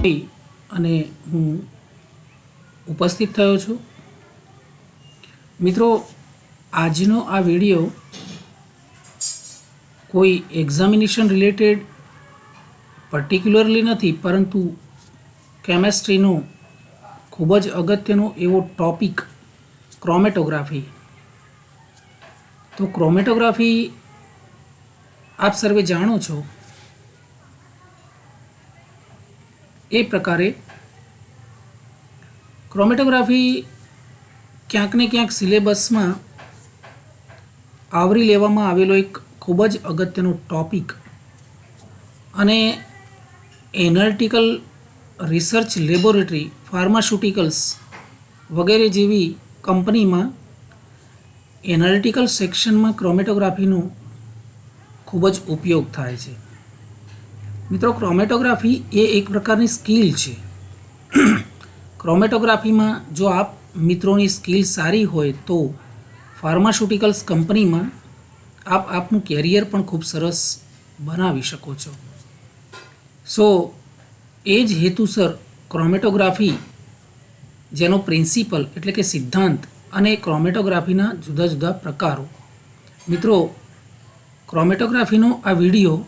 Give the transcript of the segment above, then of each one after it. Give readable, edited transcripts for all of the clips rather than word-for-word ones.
અને હું ઉપસ્થિત થયો છું। મિત્રો, આજનો આ વિડીયો કોઈ એક્ઝામિનેશન રિલેટેડ પર્ટિક્યુલરલી નથી, પરંતુ કેમેસ્ટ્રીનો ખૂબ જ અગત્યનો એવો ટોપિક ક્રોમેટોગ્રાફી। તો ક્રોમેટોગ્રાફી આપ સર્વે જાણો છો એ પ્રકારે ક્રોમેટોગ્રાફી ક્યાંક ને ક્યાંક સિલેબસમાં આવરી લેવામાં આવેલો એક ખૂબ જ અગત્યનો ટોપિક અને એનાલિટિકલ રિસર્ચ લેબોરેટરી, ફાર્માસ્યુટિકલ્સ વગેરે જેવી કંપનીમાં એનાલિટિકલ સેક્શનમાં ક્રોમેટોગ્રાફીનો ખૂબ જ ઉપયોગ થાય છે। મિત્રો, ક્રોમેટોગ્રાફી એ એક પ્રકારની સ્કિલ છે। ક્રોમેટોગ્રાફીમાં જો આપ મિત્રોની સ્કિલ સારી હોય તો ફાર્માસ્યુટિકલ્સ કંપનીમાં આપ આપનું કેરિયર પણ ખૂબ સરસ બનાવી શકો છો। સો એ જ હેતુસર ક્રોમેટોગ્રાફી જેનો પ્રિન્સિપલ એટલે કે સિદ્ધાંત અને ક્રોમેટોગ્રાફીના જુદા જુદા પ્રકારો। મિત્રો, ક્રોમેટોગ્રાફીનો આ વિડીયો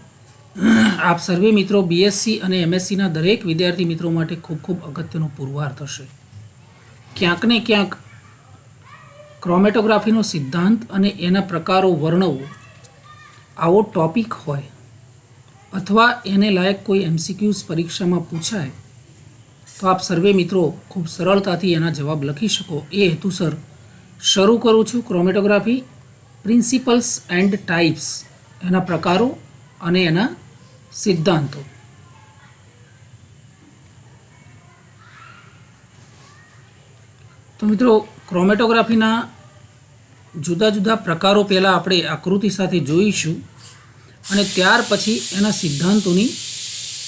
આપ સર્વે મિત્રો બીએસસી અને એમએસસીના દરેક વિદ્યાર્થી મિત્રો માટે ખૂબ ખૂબ અગત્યનો પુરવાર થશે। ક્યાંક ને ક્યાંક ક્રોમેટોગ્રાફીનો સિદ્ધાંત અને એના પ્રકારો વર્ણવો આવો ટોપિક હોય અથવા એને લાયક કોઈ એમસીક્યુઝ પરીક્ષામાં પૂછાય તો આપ સર્વે મિત્રો ખૂબ સરળતાથી એના જવાબ લખી શકો એ હેતુસર શરૂ કરું છું ક્રોમેટોગ્રાફી પ્રિન્સિપલ્સ એન્ડ ટાઈપ્સ, એના પ્રકારો અને એના સિદ્ધાંતો। તો મિત્રો, ક્રોમેટોગ્રાફીના જુદા જુદા પ્રકારો પહેલાં આપણે આકૃતિ સાથે જોઈશું અને ત્યાર પછી એના સિદ્ધાંતોની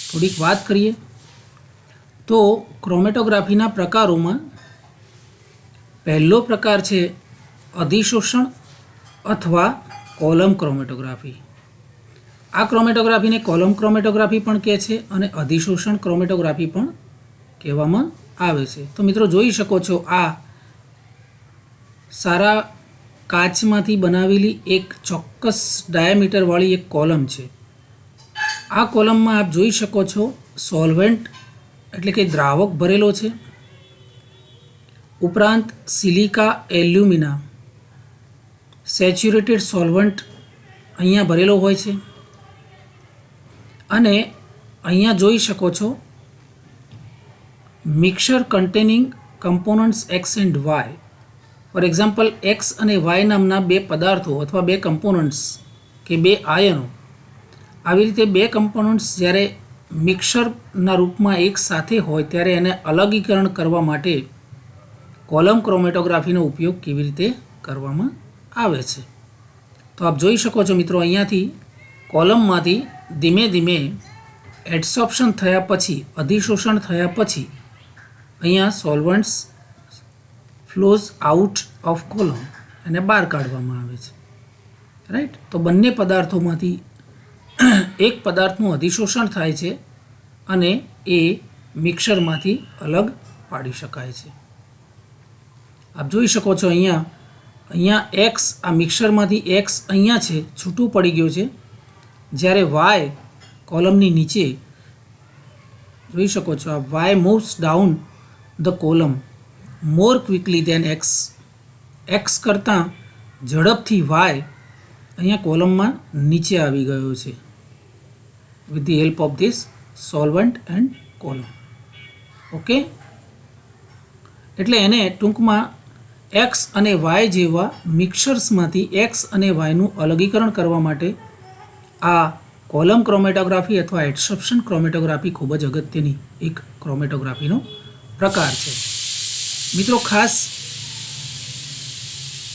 થોડીક વાત કરીએ। તો ક્રોમેટોગ્રાફીના પ્રકારોમાં પહેલો પ્રકાર છે અધિશોષણ અથવા કોલમ ક્રોમેટોગ્રાફી। આ ક્રોમેટોગ્રાફીને કોલમ ક્રોમેટોગ્રાફી પણ કહે છે અને અધિશોષણ ક્રોમેટોગ્રાફી પણ કહેવામાં આવે છે। તો મિત્રો જોઈ શકો છો, આ સારા કાચમાંથી બનાવેલી એક ચોક્કસ ડાયામીટરવાળી એક કોલમ છે। આ કોલમમાં આપ જોઈ શકો છો સોલ્વેન્ટ એટલે કે દ્રાવક ભરેલો છે, ઉપરાંત સિલિકા એલ્યુમિના સેચ્યુરેટેડ સોલ્વન્ટ અહીંયા ભરેલો હોય છે અને અહીંયા જોઈ શકો છો mixture containing components X and Y. For example, X અને વાય નામના બે પદાર્થો અથવા બે કમ્પોનન્ટ્સ કે બે આયનો, આવી રીતે બે કમ્પોનન્ટ્સ જ્યારે મિક્સરના રૂપમાં એક સાથે હોય ત્યારે એને અલગીકરણ કરવા માટે કોલમ ક્રોમેટોગ્રાફીનો ઉપયોગ કેવી રીતે કરવામાં આવે છે। તો આપ જોઈ શકો છો મિત્રો, અહીંયાથી કોલમમાંથી ધીમે ધીમે એડસોર્પ્શન થયા પછી, અધિશોષણ થયા પછી અહીંયા સોલ્વન્ટ્સ ફ્લોઝ આઉટ ઓફ કોલમ એને બહાર કાઢવામાં આવે છે, રાઈટ। તો બંને પદાર્થોમાંથી એક પદાર્થનું અધિશોષણ થાય છે અને એ મિક્સરમાંથી અલગ પાડી શકાય છે। આપ જોઈ શકો છો અહીંયા એક્સ, આ મિક્સરમાંથી એક્સ અહીંયા છે, છૂટું પડી ગયું છે, જ્યારે વાય કોલમની નીચે જોઈ શકો છો આ Y moves down the column more quickly then X. X કરતાં ઝડપથી વાય અહીંયા કોલમમાં નીચે આવી ગયો છે with the help of this solvent and column. Okay, એટલે એને ટૂંકમાં એક્સ અને વાય જેવા મિક્સર્સમાંથી એક્સ અને વાયનું અલગીકરણ કરવા માટે આ કોલમ ક્રોમેટોગ્રાફી અથવા એડસોર્પ્શન ક્રોમેટોગ્રાફી ખૂબ જ અગત્યની એક ક્રોમેટોગ્રાફીનો પ્રકાર છે। મિત્રો, ખાસ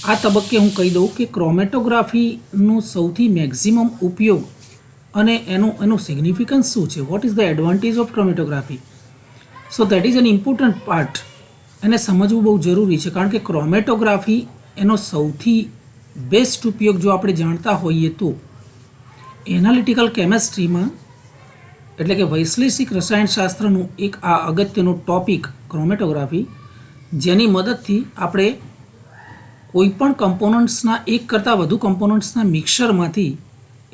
આ તબક્કે હું કહી દઉં કે ક્રોમેટોગ્રાફીનો સૌથી મેક્સિમમ ઉપયોગ અને એનું સિગ્નિફિકન્સ શું છે, what is the advantage of chromatography. So that is an important part, એને સમજવું બહુ જરૂરી છે, કારણ કે ક્રોમેટોગ્રાફી એનો સૌથી બેસ્ટ ઉપયોગ જો આપણે જાણતા હોઈએ તો એનાલિટિકલ કેમેસ્ટ્રીમાં એટલે કે વૈશ્લેષિક રસાયણશાસ્ત્રનું એક આ અગત્યનું ટોપિક ક્રોમેટોગ્રાફી, જેની મદદથી આપણે કોઈપણ કમ્પોનન્ટ્સના એક કરતાં વધુ કમ્પોનન્ટ્સના મિક્સરમાંથી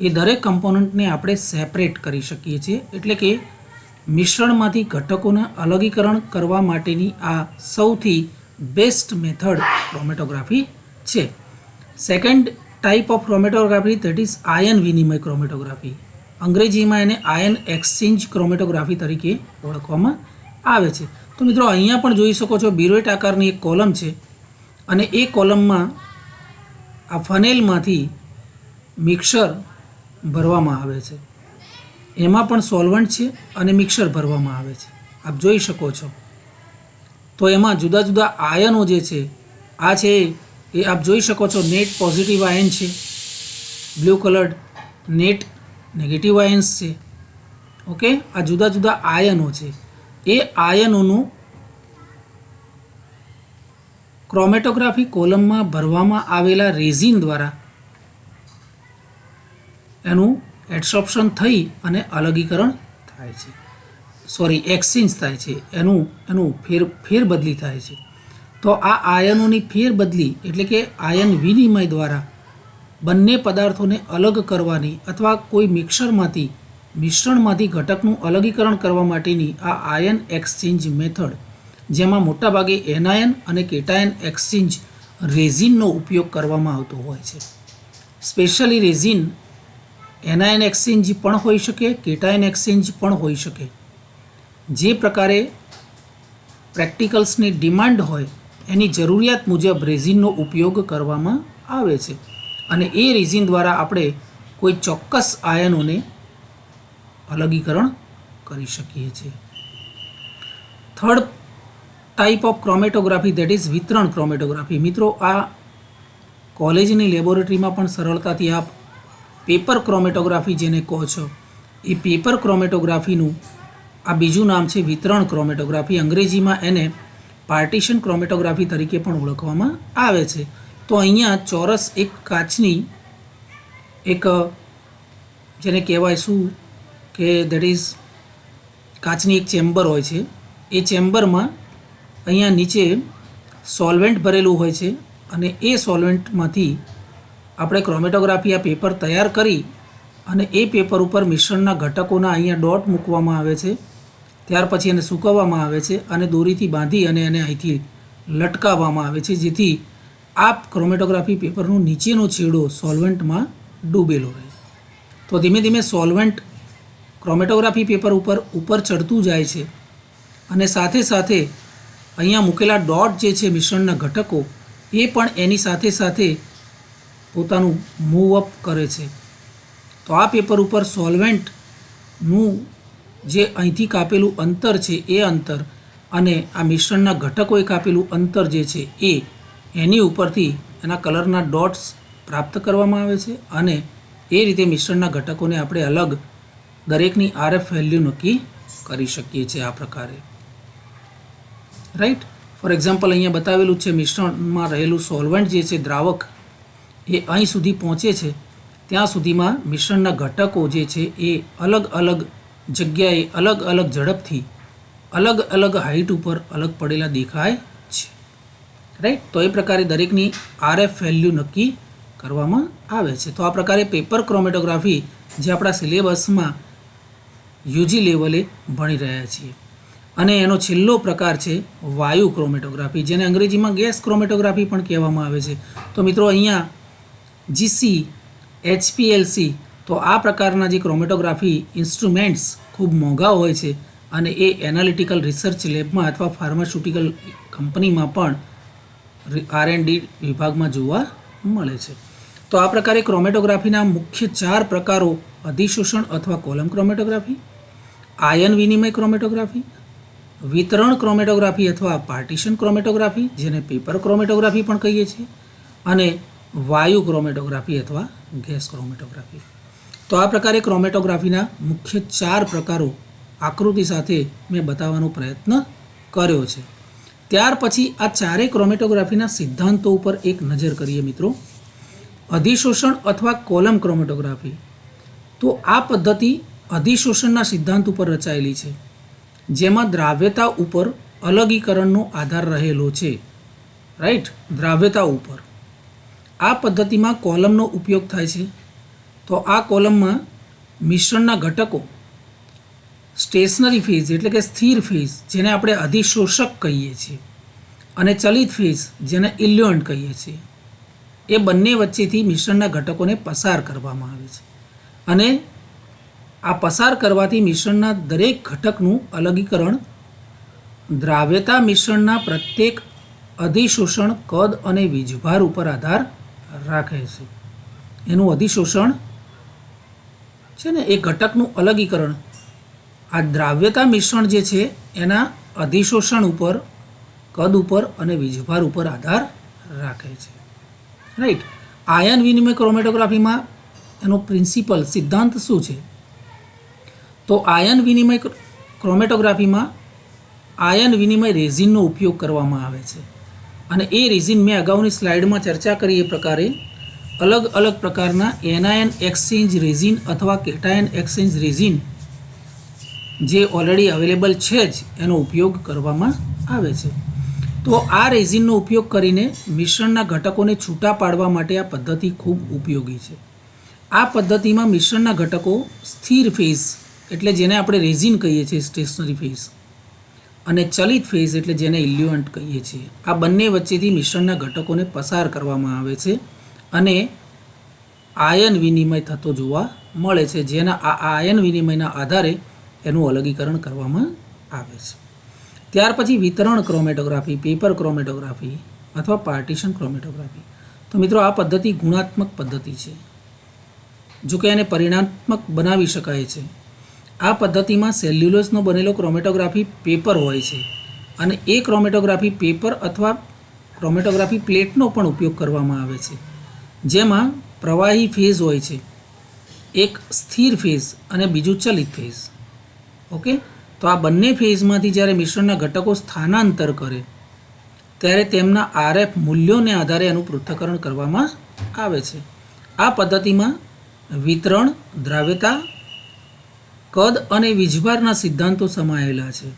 એ દરેક કમ્પોનન્ટને આપણે સેપરેટ કરી શકીએ છીએ. એટલે કે મિશ્રણમાંથી ઘટકોના અલગીકરણ કરવા માટેની આ સૌથી બેસ્ટ મેથડ ક્રોમેટોગ્રાફી છે. Second type of chromatography that is ion વિનિમય ક્રોમેટોગ્રાફી. અંગ્રેજીમાં એને આયન એક્સચેન્જ ક્રોમેટોગ્રાફી તરીકે ઓળખવામાં આવે છે. તો મિત્રો અહીંયા પણ જોઈ શકો છો બિરોઇટ આકારની એક કોલમ છે અને એ કોલમમાં આ ફનેલમાંથી મિક્સર ભરવામાં આવે છે. એમાં પણ સોલ્વન્ટ છે અને મિક્સર ભરવામાં આવે છે, આપ જોઈ શકો છો. તો એમાં જુદા જુદા આયનો જે છે આ છે એ આપ જોઈ શકો છો. નેટ પોઝિટિવ આયન છે, blue coloured net negative ions છે. ઓકે, આ જુદા જુદા આયનો છે. એ આયનોનું ક્રોમેટોગ્રાફી કોલમમાં ભરવામાં આવેલા રેઝિન દ્વારા એનું એડસોર્પ્શન થઈ અને અલગીકરણ થાય છે, એક્સચેન્જ થાય છે, એનું ફેરબદલી થાય છે. તો આ આયનોની ફેરબદલી એટલે કે આયન વિનિમય દ્વારા બંને પદાર્થોને અલગ કરવાની અથવા કોઈ મિશ્રણમાંથી ઘટકનું અલગીકરણ કરવા માટેની આ આયન એક્સચેન્જ મેથડ, જેમાં મોટાભાગે એનાયન અને કેટાયન એક્સચેન્જ રેઝિનનો ઉપયોગ કરવામાં આવતો હોય છે. સ્પેશિયલી રેઝિન એનાયન એક્સચેન્જ પણ હોઈ શકે, કેટાયન એક્સચેન્જ પણ હોઈ શકે. જે પ્રકારે પ્રેક્ટિકલ્સની ડિમાન્ડ હોય એની જરૂરિયાત મુજબ રેઝિનનો ઉપયોગ કરવામાં આવે છે અને એ રેઝિન દ્વારા આપણે કોઈ ચોક્કસ આયનોને અલગીકરણ કરી શકીએ છીએ. Third type of chromatography that is વિતરણ ક્રોમેટોગ્રાફી. મિત્રો આ કોલેજની લેબોરેટરીમાં પણ સરળતાથી આપ પેપર ક્રોમેટોગ્રાફી જેને કહો છો એ પેપર ક્રોમેટોગ્રાફીનું આ બીજું નામ છે વિતરણ ક્રોમેટોગ્રાફી. અંગ્રેજીમાં એને પાર્ટીશન ક્રોમેટોગ્રાફી તરીકે પણ ઓળખવામાં આવે છે. તો અહીંયા ચોરસ એક કાચની એક જેને કહેવાય શું કે દેટ ઇઝ કાચની એક ચેમ્બર હોય છે. એ ચેમ્બરમાં અહીંયા નીચે સોલ્વેન્ટ ભરેલું હોય છે અને એ સોલ્વેન્ટમાંથી આપણે ક્રોમેટોગ્રાફી આ પેપર તૈયાર કરી અને એ પેપર ઉપર મિશ્રણના ઘટકોના અહીંયા ડોટ મૂકવામાં આવે છે. ત્યાર પછી એને સૂકવવામાં આવે છે અને દોરીથી બાંધી અને એને અહીંથી લટકાવવામાં આવે છે, જેથી આ ક્રોમેટોગ્રાફી પેપરનો નીચેનો છેડો સોલ્વન્ટમાં ડૂબેલો રહે. તો ધીમે ધીમે સોલ્વન્ટ ક્રોમેટોગ્રાફી પેપર ઉપર ચડતું જાય છે અને સાથે સાથે અહીંયા મૂકેલા ડોટ જે છે મિશ્રણના ઘટકો એ પણ એની સાથે સાથે પોતાનું મૂવ અપ કરે છે. તો આ પેપર ઉપર સોલ્વેન્ટનું જે અહીંથી કાપેલું અંતર છે એ અંતર અને આ મિશ્રણના ઘટકોએ કાપેલું અંતર જે છે એની ઉપરથી એના કલરના ડોટ્સ પ્રાપ્ત કરવામાં આવે છે અને એ રીતે મિશ્રણના ઘટકોને આપણે અલગ દરેકની RF વેલ્યુ નક્કી કરી શકીએ છીએ આ પ્રકારે. રાઈટ, ફોર એક્ઝામ્પલ અહીંયા બતાવેલું છે મિશ્રણમાં રહેલું સોલ્વન્ટ જે છે દ્રાવક એ અહીં સુધી પહોંચે છે ત્યાં સુધીમાં મિશ્રણના ઘટકો જે છે એ અલગ અલગ જગ્યાએ અલગ અલગ ઝડપથી અલગ અલગ હાઇટ ઉપર અલગ પડેલા દેખાય છે. રાઈટ, તો એ પ્રકારે દરેકની RF વેલ્યુ નક્કી કરવામાં આવે છે. તો આ પ્રકારે પેપર ક્રોમેટોગ્રાફી જે આપણા સિલેબસમાં UG લેવલે ભણી રહ્યા છીએ. અને એનો છેલ્લો પ્રકાર છે વાયુ ક્રોમેટોગ્રાફી, જેને અંગ્રેજીમાં ગેસ ક્રોમેટોગ્રાફી પણ કહેવામાં આવે છે. તો મિત્રો અહીંયા GC, HPLC, તો આ પ્રકારના જે ક્રોમેટોગ્રાફી ઇન્સ્ટ્રુમેન્ટ્સ ખૂબ મોંઘા હોય છે અને એ એનાલિટિકલ રિસર્ચ લેબમાં અથવા ફાર્માસ્યુટિકલ કંપનીમાં પણ R&D વિભાગમાં જોવા મળે છે. તો આ પ્રકારે ક્રોમેટોગ્રાફીના મુખ્ય 4 પ્રકારો અધિશોષણ અથવા કોલમ ક્રોમેટોગ્રાફી, આયન વિનિમય ક્રોમેટોગ્રાફી, વિતરણ ક્રોમેટોગ્રાફી અથવા પાર્ટીશન ક્રોમેટોગ્રાફી જેને પેપર ક્રોમેટોગ્રાફી પણ કહીએ છીએ, અને વાયુ ક્રોમેટોગ્રાફી અથવા ગેસ ક્રોમેટોગ્રાફી. તો આ પ્રકારે ક્રોમેટોગ્રાફીના મુખ્ય 4 પ્રકારો આકૃતિ સાથે મેં બતાવવાનો પ્રયત્ન કર્યો છે. ત્યાર પછી આ ચારેય ક્રોમેટોગ્રાફીના સિદ્ધાંતો ઉપર એક નજર કરીએ મિત્રો. અધિશોષણ અથવા કોલમ ક્રોમેટોગ્રાફી, તો આ પદ્ધતિ અધિશોષણના સિદ્ધાંત ઉપર રચાયેલી છે, જેમાં દ્રાવ્યતા ઉપર અલગીકરણનો આધાર રહેલો છે. રાઈટ, દ્રાવ્યતા ઉપર. આ પદ્ધતિમાં કોલમનો ઉપયોગ થાય છે. તો આ કોલમમાં મિશ્રણના ઘટકો સ્ટેશનરી ફેઝ એટલે કે સ્થિર ફેઝ, જેને આપણે અધિશોષક કહીએ છીએ, અને ચલિત ફેઝ જેને ઇલ્યુઅન્ટ કહીએ છીએ, એ બંને વચ્ચેથી મિશ્રણના ઘટકોને પસાર કરવામાં આવે છે. અને આ પસાર કરવાથી મિશ્રણના દરેક ઘટકનું અલગીકરણ દ્રાવ્યતા મિશ્રણના પ્રત્યેક અધિશોષણ કદ અને વીજભાર ઉપર આધાર રાખે છે. એનું અધિશોષણ છે ને, એ ઘટકનું અલગીકરણ આ દ્રાવ્યતા મિશ્રણ જે છે એના અધિશોષણ ઉપર, કદ ઉપર અને વીજભાર ઉપર આધાર રાખે છે. રાઈટ. આયન વિનિમય ક્રોમેટોગ્રાફીમાં એનો પ્રિન્સિપલ સિદ્ધાંત શું છે? તો આયન વિનિમય ક્રોમેટોગ્રાફીમાં આયન વિનિમય રેઝિનનો ઉપયોગ કરવામાં આવે છે. અને એ રેઝિન મેં અગાઉની સ્લાઇડમાં ચર્ચા કરી એ પ્રકારે અલગ અલગ પ્રકારના એનાયન એક્સચેન્જ રેઝિન અથવા કેટાયન એક્સચેન્જ રેઝિન જે ઓલરેડી અવેલેબલ છે જ એનો ઉપયોગ કરવામાં આવે છે. તો આ રેઝિનનો ઉપયોગ કરીને મિશ્રણના ઘટકોને છૂટા પાડવા માટે આ પદ્ધતિ ખૂબ ઉપયોગી છે. આ પદ્ધતિમાં મિશ્રણના ઘટકો સ્થિર ફેઝ એટલે જેને આપણે રેઝિન કહીએ છીએ, સ્ટેશનરી ફેઝ, અને ચલિત ફેઝ એટલે જેને ઇલ્યુઅન્ટ કહીએ છીએ, આ બંને વચ્ચેથી મિશ્રણના ઘટકોને પસાર કરવામાં આવે છે અને આયન વિનિમય થતો જોવા મળે છે, જેના આ આયન વિનિમયના આધારે એનું અલગીકરણ કરવામાં આવે છે. ત્યાર પછી વિતરણ ક્રોમેટોગ્રાફી, પેપર ક્રોમેટોગ્રાફી અથવા પાર્ટીશન ક્રોમેટોગ્રાફી. તો મિત્રો, આ પદ્ધતિ ગુણાત્મક પદ્ધતિ છે, જો કે એને પરિણાત્મક બનાવી શકાય છે. આ પદ્ધતિમાં સેલ્યુલોઝનો બનેલો ક્રોમેટોગ્રાફી પેપર હોય છે અને એ ક્રોમેટોગ્રાફી પેપર અથવા ક્રોમેટોગ્રાફી પ્લેટનો પણ ઉપયોગ કરવામાં આવે છે, જેમાં પ્રવાહી ફેઝ હોય છે, એક સ્થિર ફેઝ અને બીજું ચલિત ફેઝ. ઓકે, તો આ બંને ફેઝમાંથી જ્યારે મિશ્રણના ઘટકો સ્થાનાંતર કરે ત્યારે તેમના આરએફ મૂલ્યોને આધારે એનું પૃથ્થકરણ કરવામાં આવે છે. આ પદ્ધતિમાં વિતરણ, દ્રાવ્યતા, કદ અને વીજભારના સિદ્ધાંતો સમાયેલા છે.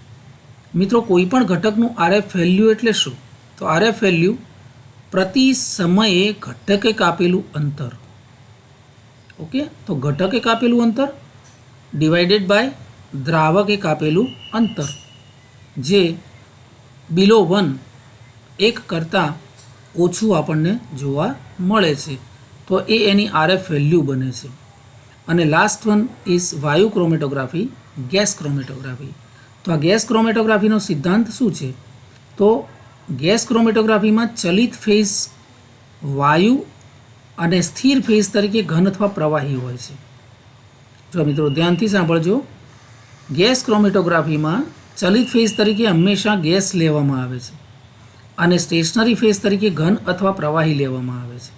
મિત્રો, કોઈ પણ ઘટકનું આરએફ વેલ્યુ એટલે શું? તો આરએફ વેલ્યુ પ્રતિ સમયે ઘટકે કાપેલું અંતર. ઓકે, તો ઘટકે કાપેલું અંતર ડિવાઇડેડ બાય દ્રાવકે કાપેલું અંતર, જે બિલો 1, 1 કરતાં ઓછું આપણને જોવા મળે છે. તો એ એની આરએફ વેલ્યુ બને છે. અને લાસ્ટ વન ઇઝ વાયુ ક્રોમેટોગ્રાફી, ગેસ ક્રોમેટોગ્રાફી. તો આ ગેસ ક્રોમેટોગ્રાફીનો સિદ્ધાંત શું છે? તો ગેસ ક્રોમેટોગ્રાફીમાં ચલિત ફેઝ વાયુ અને સ્થિર ફેઝ તરીકે ઘન અથવા પ્રવાહી હોય છે. જો મિત્રો ધ્યાનથી સાંભળજો, ગેસ ક્રોમેટોગ્રાફીમાં ચલિત ફેઝ તરીકે હંમેશા ગેસ લેવામાં આવે છે અને સ્ટેશનરી ફેઝ તરીકે ઘન અથવા પ્રવાહી લેવામાં આવે છે.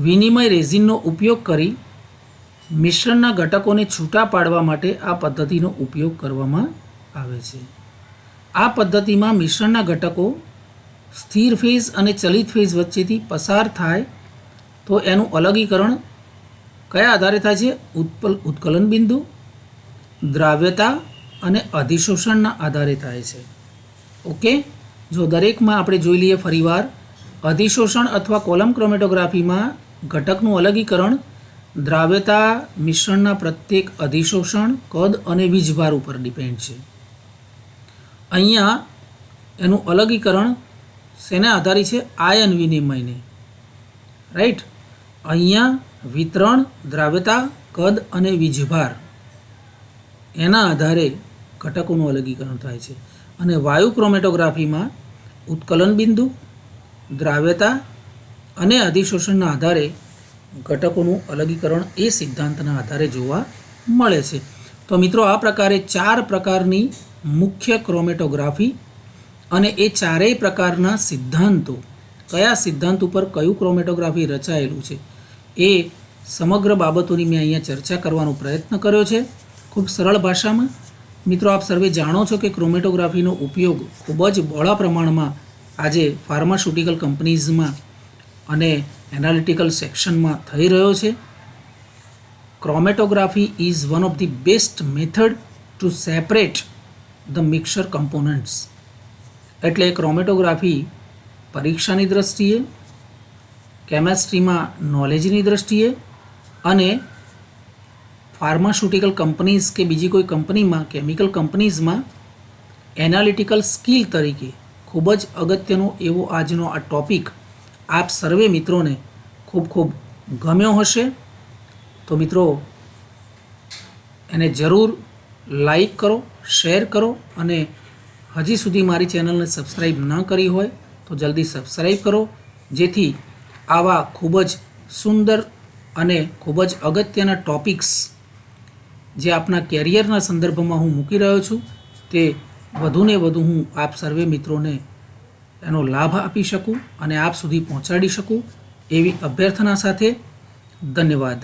વિનિમય રેઝિનનો ઉપયોગ કરી મિશ્રણના ઘટકોને છૂટા પાડવા માટે આ પદ્ધતિનો ઉપયોગ કરવામાં આવે છે. આ પદ્ધતિમાં મિશ્રણના ઘટકો સ્થિર ફેઝ અને ચલિત ફેઝ વચ્ચેથી પસાર થાય તો એનું અલગીકરણ કયા આધારે થાય છે? ઉત્કલન બિંદુ, દ્રાવ્યતા અને અધિશોષણના આધારે થાય છે. ઓકે, જો દરેકમાં આપણે જોઈ લઈએ ફરીવાર. અધિશોષણ અથવા કોલમ ક્રોમેટોગ્રાફીમાં ઘટકનું અલગીકરણ દ્રાવ્યતા મિશ્રણના પ્રત્યેક અધિશોષણ, કદ અને વીજભાર ઉપર ડિપેન્ડ છે. અહીંયા એનું અલગીકરણ શેના આધારિત છે? આયન વિનિમયને. રાઈટ. અહીંયા વિતરણ, દ્રાવ્યતા, કદ અને વીજભાર એના આધારે ઘટકોનું અલગીકરણ થાય છે. અને વાયુ ક્રોમેટોગ્રાફીમાં ઉત્કલન બિંદુ, દ્રાવ્યતા અને અધિશોષણના આધારે ઘટકોનું અલગીકરણ એ સિદ્ધાંતના આધારે જોવા મળે છે. તો મિત્રો, આ પ્રકારે 4 પ્રકારની મુખ્ય ક્રોમેટોગ્રાફી અને એ ચારેય પ્રકારના સિદ્ધાંતો, કયા સિદ્ધાંત ઉપર કયું ક્રોમેટોગ્રાફી રચાયેલું છે, એ સમગ્ર બાબતોની મેં અહીંયા ચર્ચા કરવાનો પ્રયત્ન કર્યો છે ખૂબ સરળ ભાષામાં. મિત્રો, આપ સર્વે જાણો છો કે ક્રોમેટોગ્રાફીનો ઉપયોગ ખૂબ જ બહોળા પ્રમાણમાં આજે ફાર્માસ્યુટિકલ કંપનીઝમાં અને એનાલિટિકલ સેક્શનમાં થઈ રહ્યો છે. chromatography is one of the best method to separate the mixture components. એટલે ક્રોમેટોગ્રાફી પરીક્ષાની દ્રષ્ટિએ, કેમેસ્ટ્રીમાં નોલેજની દ્રષ્ટિએ અને ફાર્માસ્યુટિકલ કંપનીઝ કે બીજી કોઈ કંપનીમાં, કેમિકલ કંપનીઝમાં એનાલિટિકલ સ્કિલ તરીકે ખૂબ જ અગત્યનો એવો આજનો આ ટોપિક આપ સર્વે મિત્રોને ખૂબ ખૂબ ગમ્યો હશે. તો મિત્રો એને જરૂર લાઈક કરો, શેર કરો અને હજી સુધી મારી ચેનલને સબસ્ક્રાઈબ ન કરી હોય તો જલ્દી સબસ્ક્રાઈબ કરો, જેથી આવા ખૂબ જ સુંદર અને ખૂબ જ અગત્યના ટોપિક્સ જે આપના કેરિયરના સંદર્ભમાં હું મૂકી રહ્યો છું તે વધુને વધુ હું આપ સર્વે મિત્રોને એનો લાભ આપી શકું અને આપ સુધી પહોંચાડી શકું એવી અભ્યર્થના સાથે ધન્યવાદ.